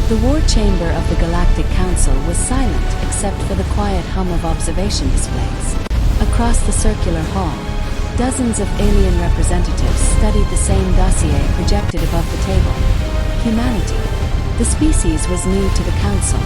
The war chamber of the Galactic Council was silent except for the quiet hum of observation displays. Across the circular hall, dozens of alien representatives studied the same dossier projected above the table. Humanity. The species was new to the Council,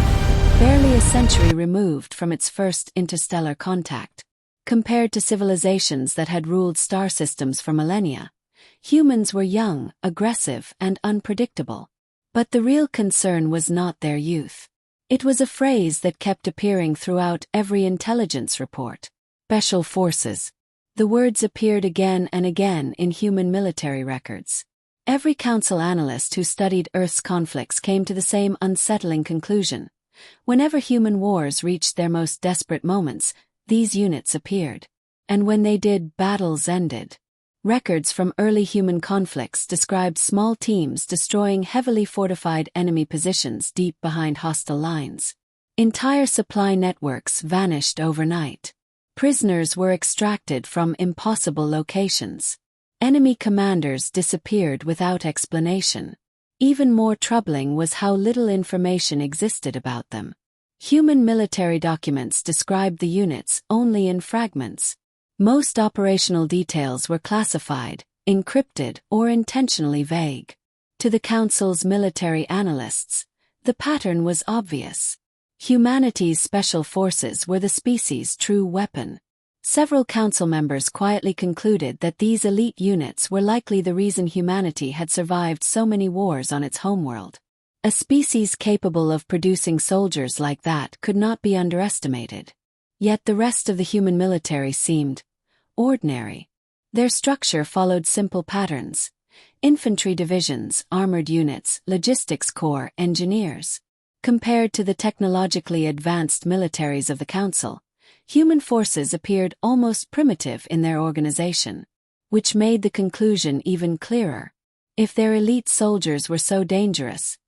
barely a century removed from its first interstellar contact. Compared to civilizations that had ruled star systems for millennia, humans were young, aggressive, and unpredictable. But the real concern was not their youth. It was a phrase that kept appearing throughout every intelligence report. Special Forces. The words appeared again and again in human military records. Every Council analyst who studied Earth's conflicts came to the same unsettling conclusion. Whenever human wars reached their most desperate moments, these units appeared. And when they did, battles ended. Records from early human conflicts described small teams destroying heavily fortified enemy positions deep behind hostile lines. Entire supply networks vanished overnight. Prisoners were extracted from impossible locations. Enemy commanders disappeared without explanation. Even more troubling was how little information existed about them. Human military documents described the units only in fragments. Most operational details were classified, encrypted, or intentionally vague. To the Council's military analysts, the pattern was obvious. Humanity's special forces were the species' true weapon. Several Council members quietly concluded that these elite units were likely the reason humanity had survived so many wars on its homeworld. A species capable of producing soldiers like that could not be underestimated. Yet the rest of the human military seemed ordinary. Their structure followed simple patterns: infantry divisions, armored units, logistics corps, engineers. Compared to the technologically advanced militaries of the Council, human forces appeared almost primitive in their organization, which made the conclusion even clearer. If their elite soldiers were so dangerous,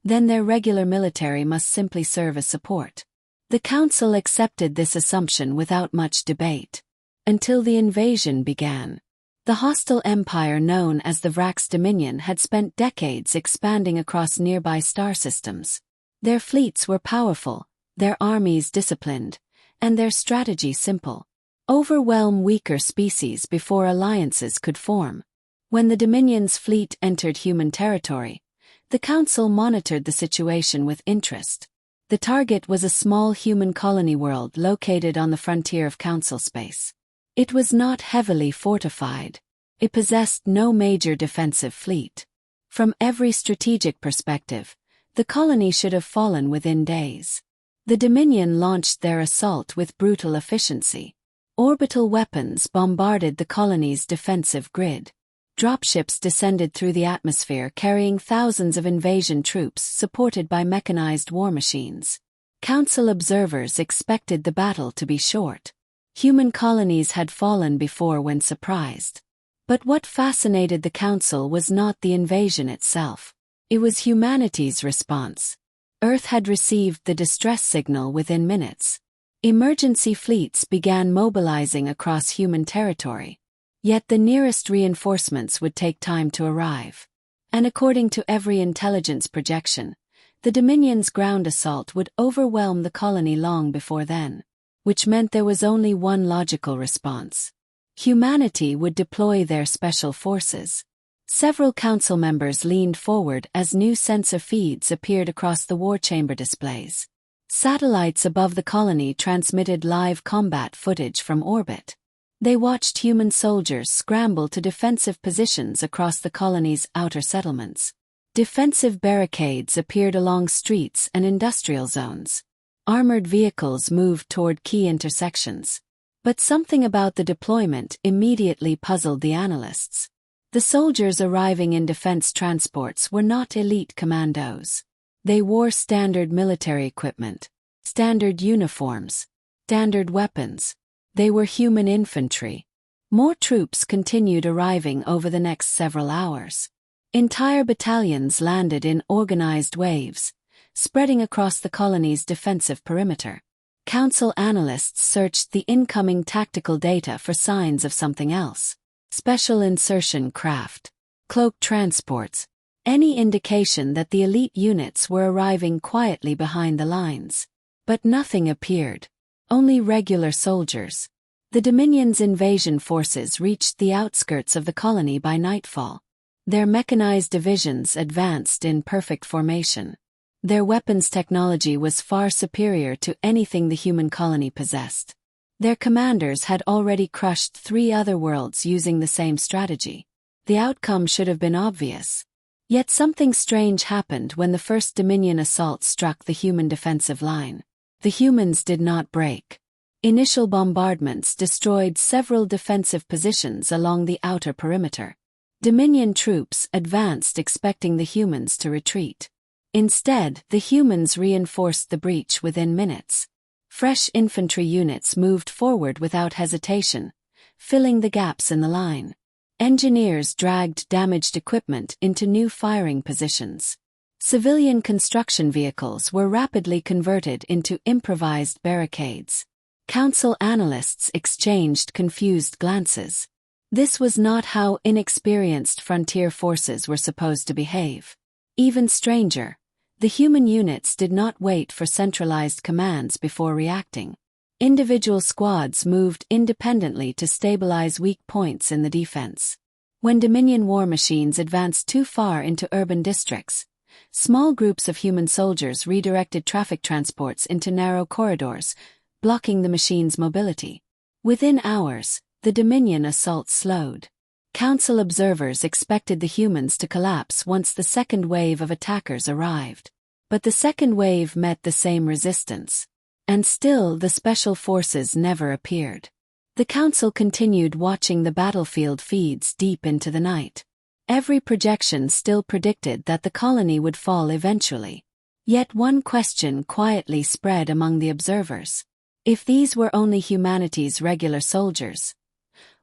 then their regular military must simply serve as support. The Council accepted this assumption without much debate. Until the invasion began. The hostile empire known as the Vrax Dominion had spent decades expanding across nearby star systems. Their fleets were powerful, their armies disciplined, and their strategy simple. Overwhelm weaker species before alliances could form. When the Dominion's fleet entered human territory, the Council monitored the situation with interest. The target was a small human colony world located on the frontier of Council space. It was not heavily fortified. It possessed no major defensive fleet. From every strategic perspective, the colony should have fallen within days. The Dominion launched their assault with brutal efficiency. Orbital weapons bombarded the colony's defensive grid. Dropships descended through the atmosphere carrying thousands of invasion troops supported by mechanized war machines. Council observers expected the battle to be short. Human colonies had fallen before when surprised. But what fascinated the Council was not the invasion itself. It was humanity's response. Earth had received the distress signal within minutes. Emergency fleets began mobilizing across human territory. Yet the nearest reinforcements would take time to arrive. And according to every intelligence projection, the Dominion's ground assault would overwhelm the colony long before then. Which meant there was only one logical response. Humanity would deploy their special forces. Several Council members leaned forward as new sensor feeds appeared across the war chamber displays. Satellites above the colony transmitted live combat footage from orbit. They watched human soldiers scramble to defensive positions across the colony's outer settlements. Defensive barricades appeared along streets and industrial zones. Armored vehicles moved toward key intersections. But something about the deployment immediately puzzled the analysts. The soldiers arriving in defense transports were not elite commandos. They wore standard military equipment, standard uniforms, standard weapons. They were human infantry. More troops continued arriving over the next several hours. Entire battalions landed in organized waves, spreading across the colony's defensive perimeter. Council analysts searched the incoming tactical data for signs of something else. Special insertion craft, cloaked transports, any indication that the elite units were arriving quietly behind the lines. But nothing appeared. Only regular soldiers. The Dominion's invasion forces reached the outskirts of the colony by nightfall. Their mechanized divisions advanced in perfect formation. Their weapons technology was far superior to anything the human colony possessed. Their commanders had already crushed 3 other worlds using the same strategy. The outcome should have been obvious. Yet something strange happened when the first Dominion assault struck the human defensive line. The humans did not break. Initial bombardments destroyed several defensive positions along the outer perimeter. Dominion troops advanced expecting the humans to retreat. Instead, the humans reinforced the breach within minutes. Fresh infantry units moved forward without hesitation, filling the gaps in the line. Engineers dragged damaged equipment into new firing positions. Civilian construction vehicles were rapidly converted into improvised barricades. Council analysts exchanged confused glances. This was not how inexperienced frontier forces were supposed to behave. Even stranger, the human units did not wait for centralized commands before reacting. Individual squads moved independently to stabilize weak points in the defense. When Dominion war machines advanced too far into urban districts, small groups of human soldiers redirected traffic transports into narrow corridors, blocking the machine's mobility. Within hours, the Dominion assault slowed. Council observers expected the humans to collapse once the second wave of attackers arrived. But the second wave met the same resistance. And still the special forces never appeared. The Council continued watching the battlefield feeds deep into the night. Every projection still predicted that the colony would fall eventually. Yet one question quietly spread among the observers. If these were only humanity's regular soldiers,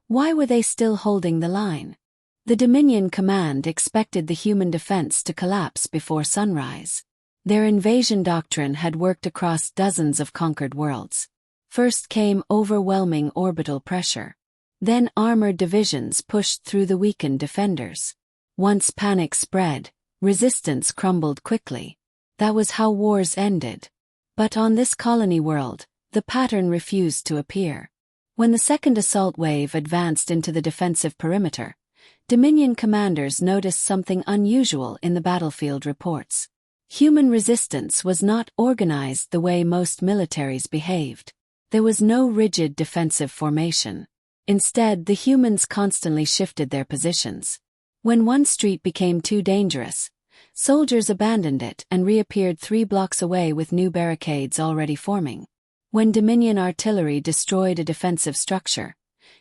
why were they still holding the line? The Dominion command expected the human defense to collapse before sunrise. Their invasion doctrine had worked across dozens of conquered worlds. First came overwhelming orbital pressure. Then armored divisions pushed through the weakened defenders. Once panic spread, resistance crumbled quickly. That was how wars ended. But on this colony world, the pattern refused to appear. When the second assault wave advanced into the defensive perimeter, Dominion commanders noticed something unusual in the battlefield reports. Human resistance was not organized the way most militaries behaved. There was no rigid defensive formation. Instead, the humans constantly shifted their positions. When one street became too dangerous, soldiers abandoned it and reappeared 3 blocks away with new barricades already forming. When Dominion artillery destroyed a defensive structure,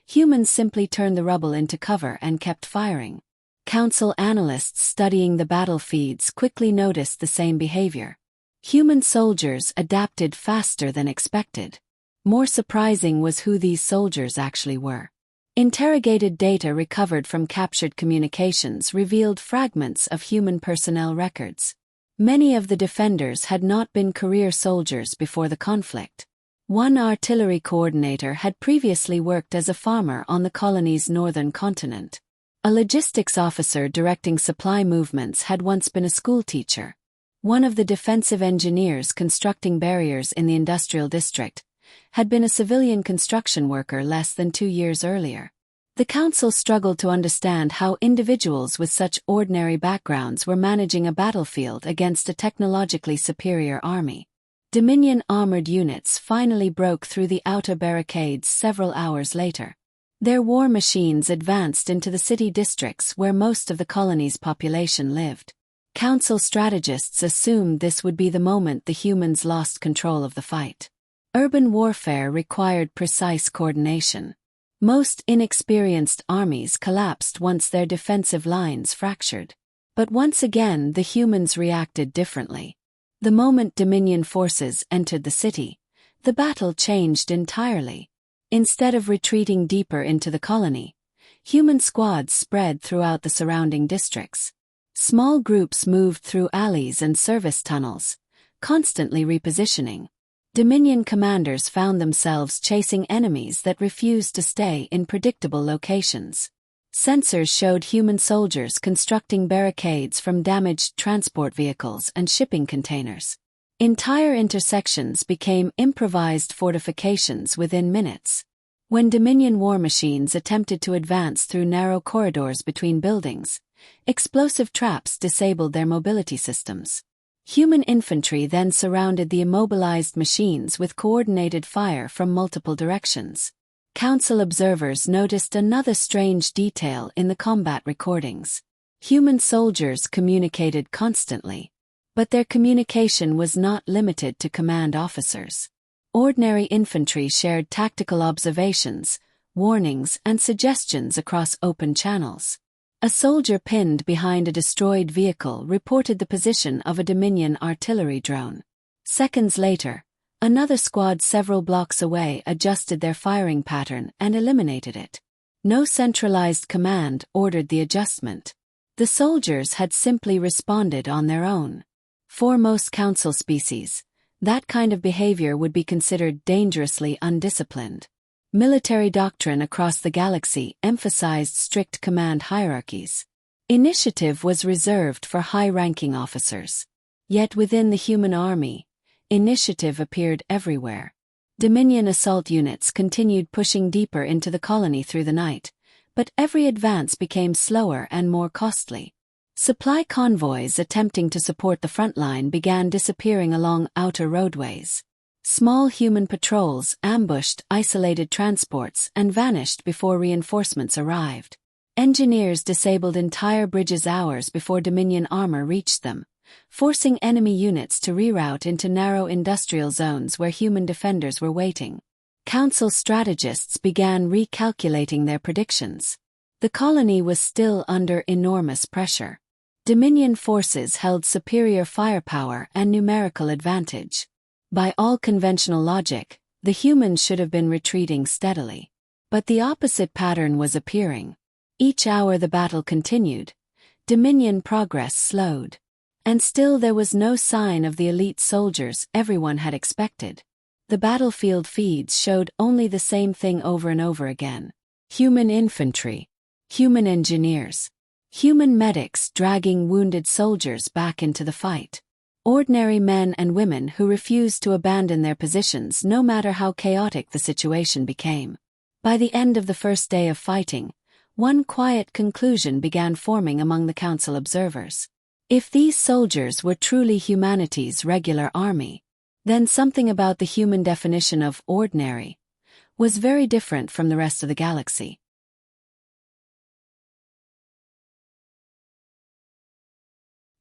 humans simply turned the rubble into cover and kept firing. Council analysts studying the battle feeds quickly noticed the same behavior. Human soldiers adapted faster than expected. More surprising was who these soldiers actually were. Interrogated data recovered from captured communications revealed fragments of human personnel records. Many of the defenders had not been career soldiers before the conflict. One artillery coordinator had previously worked as a farmer on the colony's northern continent. A logistics officer directing supply movements had once been a schoolteacher. One of the defensive engineers constructing barriers in the industrial district had been a civilian construction worker less than 2 years earlier. The Council struggled to understand how individuals with such ordinary backgrounds were managing a battlefield against a technologically superior army. Dominion armored units finally broke through the outer barricades several hours later. Their war machines advanced into the city districts where most of the colony's population lived. Council strategists assumed this would be the moment the humans lost control of the fight. Urban warfare required precise coordination. Most inexperienced armies collapsed once their defensive lines fractured. But once again the humans reacted differently. The moment Dominion forces entered the city, the battle changed entirely. Instead of retreating deeper into the colony, human squads spread throughout the surrounding districts. Small groups moved through alleys and service tunnels, constantly repositioning. Dominion commanders found themselves chasing enemies that refused to stay in predictable locations. Sensors showed human soldiers constructing barricades from damaged transport vehicles and shipping containers. Entire intersections became improvised fortifications within minutes. When Dominion war machines attempted to advance through narrow corridors between buildings, explosive traps disabled their mobility systems. Human infantry then surrounded the immobilized machines with coordinated fire from multiple directions. Council observers noticed another strange detail in the combat recordings. Human soldiers communicated constantly, but their communication was not limited to command officers. Ordinary infantry shared tactical observations, warnings, and suggestions across open channels. A soldier pinned behind a destroyed vehicle reported the position of a Dominion artillery drone. Seconds later, another squad several blocks away adjusted their firing pattern and eliminated it. No centralized command ordered the adjustment. The soldiers had simply responded on their own. For most council species, that kind of behavior would be considered dangerously undisciplined. Military doctrine across the galaxy emphasized strict command hierarchies. Initiative was reserved for high-ranking officers. Yet within the human army, initiative appeared everywhere. Dominion assault units continued pushing deeper into the colony through the night, but every advance became slower and more costly. Supply convoys attempting to support the front line began disappearing along outer roadways. Small human patrols ambushed isolated transports and vanished before reinforcements arrived. Engineers disabled entire bridges hours before Dominion armor reached them, forcing enemy units to reroute into narrow industrial zones where human defenders were waiting. Council strategists began recalculating their predictions. The colony was still under enormous pressure. Dominion forces held superior firepower and numerical advantage. By all conventional logic, the humans should have been retreating steadily. But the opposite pattern was appearing. Each hour the battle continued, Dominion progress slowed. And still there was no sign of the elite soldiers everyone had expected. The battlefield feeds showed only the same thing over and over again. Human infantry, human engineers, human medics dragging wounded soldiers back into the fight. Ordinary men and women who refused to abandon their positions no matter how chaotic the situation became. By the end of the first day of fighting, one quiet conclusion began forming among the council observers. If these soldiers were truly humanity's regular army, then something about the human definition of ordinary was very different from the rest of the galaxy.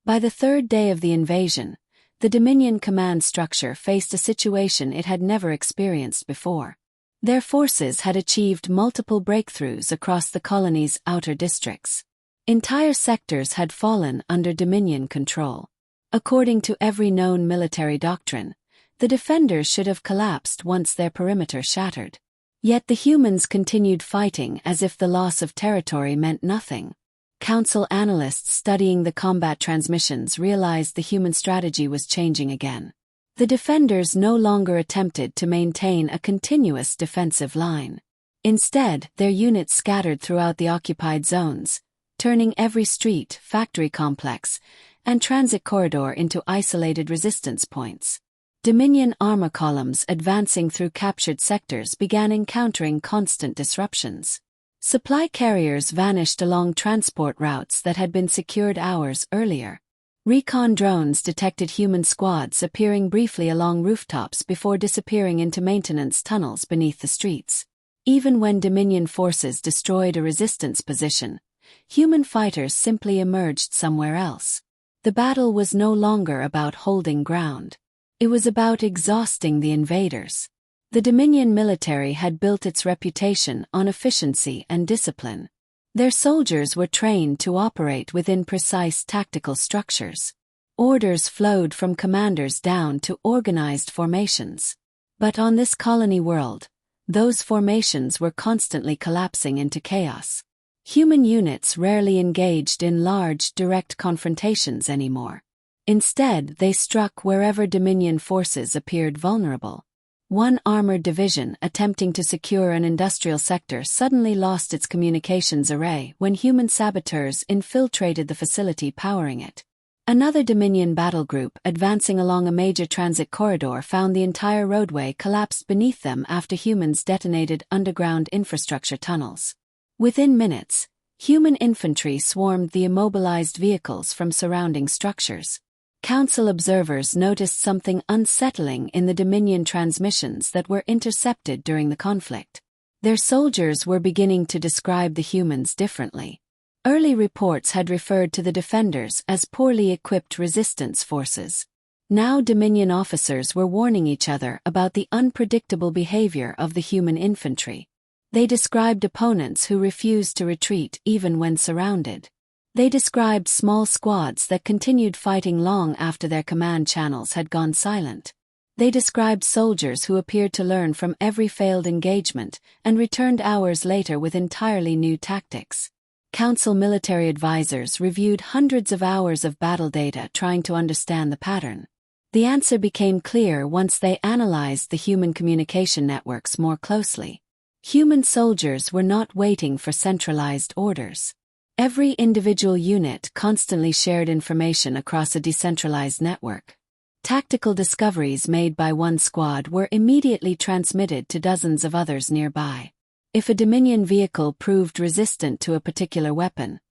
By the third day of the invasion, the Dominion command structure faced a situation it had never experienced before. Their forces had achieved multiple breakthroughs across the colony's outer districts. Entire sectors had fallen under Dominion control. According to every known military doctrine, the defenders should have collapsed once their perimeter shattered. Yet the humans continued fighting as if the loss of territory meant nothing. Council analysts studying the combat transmissions realized the human strategy was changing again. The defenders no longer attempted to maintain a continuous defensive line. Instead, their units scattered throughout the occupied zones, turning every street, factory complex, and transit corridor into isolated resistance points. Dominion armor columns advancing through captured sectors began encountering constant disruptions. Supply carriers vanished along transport routes that had been secured hours earlier. Recon drones detected human squads appearing briefly along rooftops before disappearing into maintenance tunnels beneath the streets. Even when Dominion forces destroyed a resistance position, human fighters simply emerged somewhere else. The battle was no longer about holding ground. It was about exhausting the invaders. The Dominion military had built its reputation on efficiency and discipline. Their soldiers were trained to operate within precise tactical structures. Orders flowed from commanders down to organized formations. But on this colony world, those formations were constantly collapsing into chaos. Human units rarely engaged in large, direct confrontations anymore. Instead, they struck wherever Dominion forces appeared vulnerable. One armored division attempting to secure an industrial sector suddenly lost its communications array when human saboteurs infiltrated the facility powering it. Another Dominion battle group advancing along a major transit corridor found the entire roadway collapsed beneath them after humans detonated underground infrastructure tunnels. Within minutes, human infantry swarmed the immobilized vehicles from surrounding structures. Council observers noticed something unsettling in the Dominion transmissions that were intercepted during the conflict. Their soldiers were beginning to describe the humans differently. Early reports had referred to the defenders as poorly equipped resistance forces. Now Dominion officers were warning each other about the unpredictable behavior of the human infantry. They described opponents who refused to retreat even when surrounded. They described small squads that continued fighting long after their command channels had gone silent. They described soldiers who appeared to learn from every failed engagement and returned hours later with entirely new tactics. Council military advisors reviewed hundreds of hours of battle data trying to understand the pattern. The answer became clear once they analyzed the human communication networks more closely. Human soldiers were not waiting for centralized orders. Every individual unit constantly shared information across a decentralized network. Tactical discoveries made by one squad were immediately transmitted to dozens of others nearby. If a Dominion vehicle proved resistant to a particular weapon,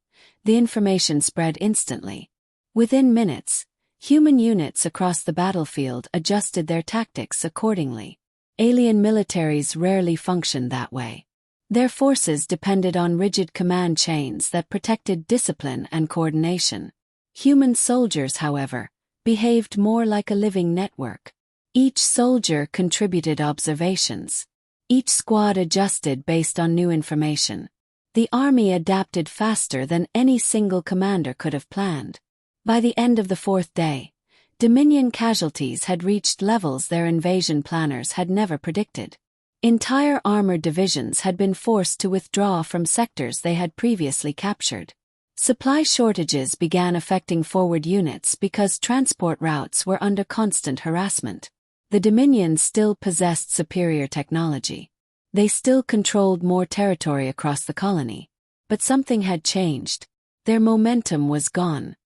the information spread instantly. Within minutes, human units across the battlefield adjusted their tactics accordingly. Alien militaries rarely functioned that way. Their forces depended on rigid command chains that protected discipline and coordination. Human soldiers, however, behaved more like a living network. Each soldier contributed observations. Each squad adjusted based on new information. The army adapted faster than any single commander could have planned. By the end of the fourth day, Dominion casualties had reached levels their invasion planners had never predicted. Entire armored divisions had been forced to withdraw from sectors they had previously captured. Supply shortages began affecting forward units because transport routes were under constant harassment. The Dominion still possessed superior technology. They still controlled more territory across the colony. But something had changed. Their momentum was gone.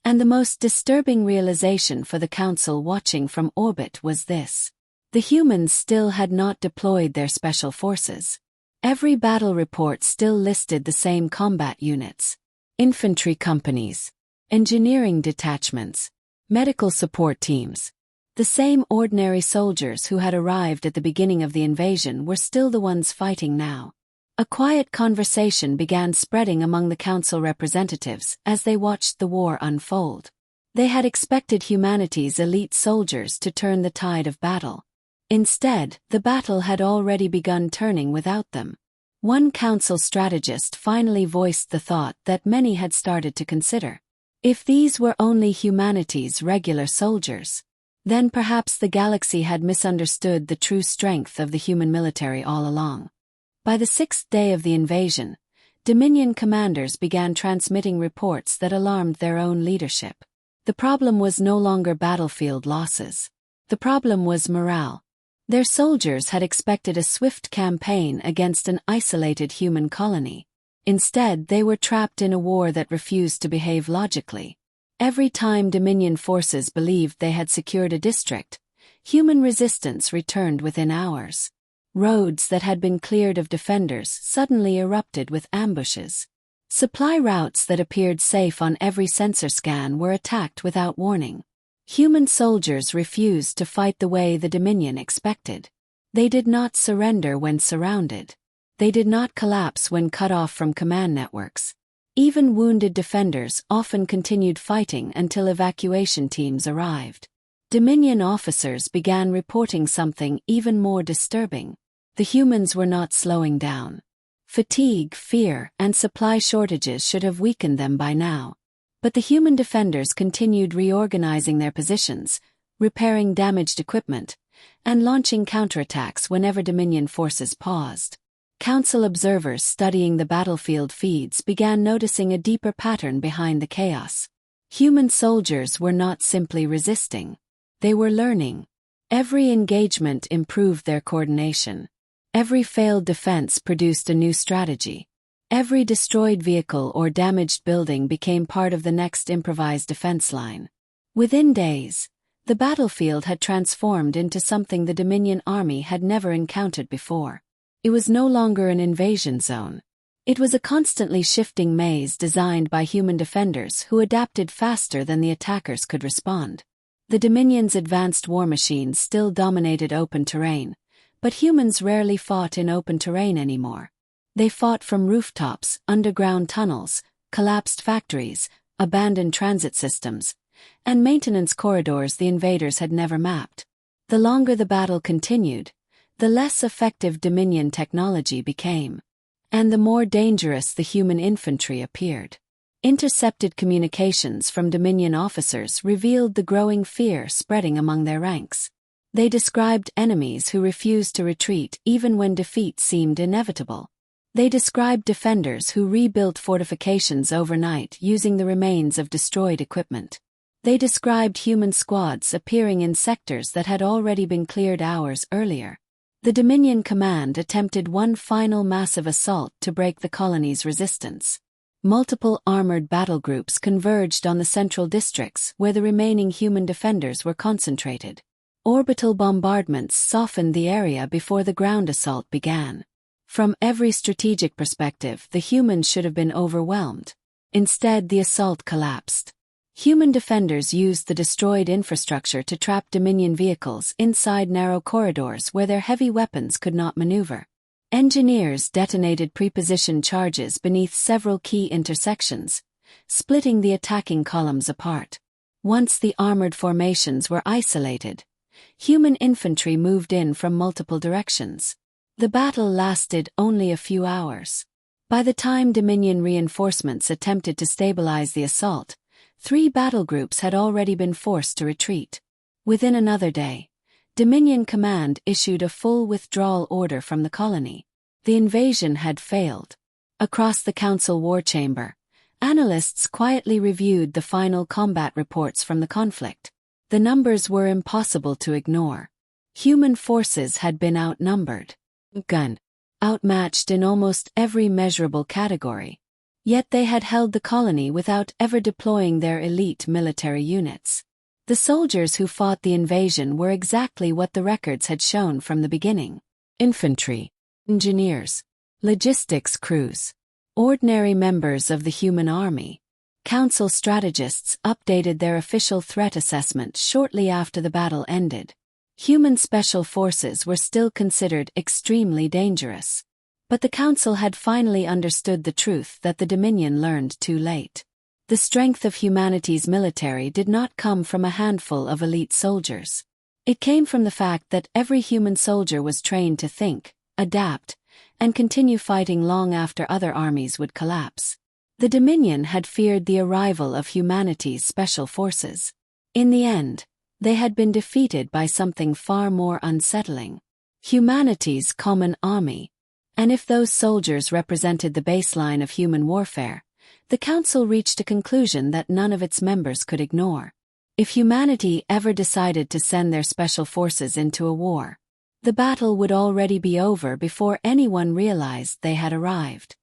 And the most disturbing realization for the Council watching from orbit was this. The humans still had not deployed their special forces. Every battle report still listed the same combat units. Infantry companies, engineering detachments, medical support teams. The same ordinary soldiers who had arrived at the beginning of the invasion were still the ones fighting now. A quiet conversation began spreading among the Council representatives as they watched the war unfold. They had expected humanity's elite soldiers to turn the tide of battle. Instead, the battle had already begun turning without them. One Council strategist finally voiced the thought that many had started to consider. If these were only humanity's regular soldiers, then perhaps the galaxy had misunderstood the true strength of the human military all along. By the sixth day of the invasion, Dominion commanders began transmitting reports that alarmed their own leadership. The problem was no longer battlefield losses. The problem was morale. Their soldiers had expected a swift campaign against an isolated human colony. Instead, they were trapped in a war that refused to behave logically. Every time Dominion forces believed they had secured a district, human resistance returned within hours. Roads that had been cleared of defenders suddenly erupted with ambushes. Supply routes that appeared safe on every sensor scan were attacked without warning. Human soldiers refused to fight the way the Dominion expected. They did not surrender when surrounded. They did not collapse when cut off from command networks. Even wounded defenders often continued fighting until evacuation teams arrived. Dominion officers began reporting something even more disturbing. The humans were not slowing down. Fatigue, fear, and supply shortages should have weakened them by now. But the human defenders continued reorganizing their positions, repairing damaged equipment, and launching counterattacks whenever Dominion forces paused. Council observers studying the battlefield feeds began noticing a deeper pattern behind the chaos. Human soldiers were not simply resisting. They were learning. Every engagement improved their coordination. Every failed defense produced a new strategy. Every destroyed vehicle or damaged building became part of the next improvised defense line. Within days, the battlefield had transformed into something the Dominion army had never encountered before. It was no longer an invasion zone. It was a constantly shifting maze designed by human defenders who adapted faster than the attackers could respond. The Dominion's advanced war machines still dominated open terrain, but humans rarely fought in open terrain anymore. They fought from rooftops, underground tunnels, collapsed factories, abandoned transit systems, and maintenance corridors the invaders had never mapped. The longer the battle continued, the less effective Dominion technology became, and the more dangerous the human infantry appeared. Intercepted communications from Dominion officers revealed the growing fear spreading among their ranks. They described enemies who refused to retreat even when defeat seemed inevitable. They described defenders who rebuilt fortifications overnight using the remains of destroyed equipment. They described human squads appearing in sectors that had already been cleared hours earlier. The Dominion command attempted one final massive assault to break the colony's resistance. Multiple armored battle groups converged on the central districts where the remaining human defenders were concentrated. Orbital bombardments softened the area before the ground assault began. From every strategic perspective, the humans should have been overwhelmed. Instead, the assault collapsed. Human defenders used the destroyed infrastructure to trap Dominion vehicles inside narrow corridors where their heavy weapons could not maneuver. Engineers detonated prepositioned charges beneath several key intersections, splitting the attacking columns apart. Once the armored formations were isolated, human infantry moved in from multiple directions. The battle lasted only a few hours. By the time Dominion reinforcements attempted to stabilize the assault, 3 battle groups had already been forced to retreat. Within another day, Dominion Command issued a full withdrawal order from the colony. The invasion had failed. Across the Council war chamber, analysts quietly reviewed the final combat reports from the conflict. The numbers were impossible to ignore. Human forces had been outnumbered, outmatched in almost every measurable category. Yet they had held the colony without ever deploying their elite military units. The soldiers who fought the invasion were exactly what the records had shown from the beginning. Infantry, engineers, logistics crews, ordinary members of the human army. Council strategists updated their official threat assessment shortly after the battle ended. Human special forces were still considered extremely dangerous. But the Council had finally understood the truth that the Dominion learned too late. The strength of humanity's military did not come from a handful of elite soldiers. It came from the fact that every human soldier was trained to think, adapt, and continue fighting long after other armies would collapse. The Dominion had feared the arrival of humanity's special forces. In the end, they had been defeated by something far more unsettling: humanity's common army. And if those soldiers represented the baseline of human warfare, the Council reached a conclusion that none of its members could ignore. If humanity ever decided to send their special forces into a war, the battle would already be over before anyone realized they had arrived.